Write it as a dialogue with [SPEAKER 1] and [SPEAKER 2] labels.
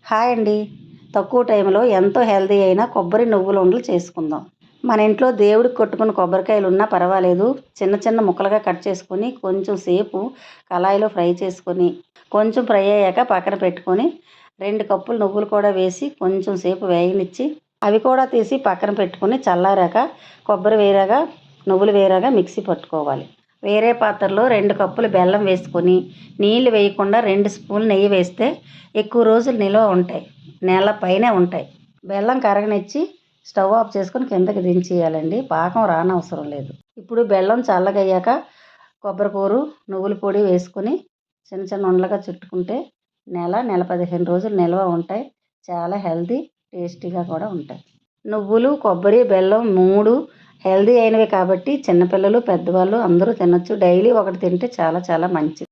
[SPEAKER 1] Hi అండి. తక్కువ టైంలో ఎంతో హెల్తీ అయిన కొబ్బరి నువ్వుల ఉండలు చేసుకుందాం. మన ఇంట్లో దేవుడికి కొట్టుకున్న కొబ్బరికాయలు ఉన్నా పర్వాలేదు, చిన్న చిన్న ముక్కలుగా కట్ చేసుకొని కొంచెం సేపు కళాయిలో ఫ్రై చేసుకొని కొంచెం ఫ్రై అయ్యాక పక్కన పెట్టుకొని 2 కప్పులు నువ్వులు కూడా వేసి కొంచెం సేపు వేగనిచ్చి అవి కూడా తీసి పక్కన పెట్టుకొని చల్లారాక కొబ్బరి వేరేగా నువ్వులు వేరేగా మిక్సీ పట్టుకోవాలి. వేరే పాత్రలో 2 కప్పులు బెల్లం వేసుకొని నీళ్లు వేయకుండా 2 స్పూన్లు నెయ్యి వేస్తే ఎక్కువ రోజులు నిల్వ ఉంటాయి, నెల పైనే ఉంటాయి. బెల్లం కరగనిచ్చి స్టవ్ ఆఫ్ చేసుకొని కిందకి దించేయాలండి. పాకం రానవసరం లేదు. ఇప్పుడు బెల్లం చల్లగయ్యాక కొబ్బరికూరు నువ్వుల పొడి వేసుకొని చిన్న చిన్న ఉండలుగా చుట్టుకుంటే నెల 15 రోజులు నిల్వ ఉంటాయి. చాలా హెల్తీ, టేస్టీగా కూడా ఉంటాయి. నువ్వులు, కొబ్బరి, బెల్లం 3 హెల్తీ అయినవి కాబట్టి చిన్నపిల్లలు, పెద్దవాళ్ళు అందరూ తినొచ్చు. డైలీ ఒకటి తింటే చాలా చాలా మంచిది.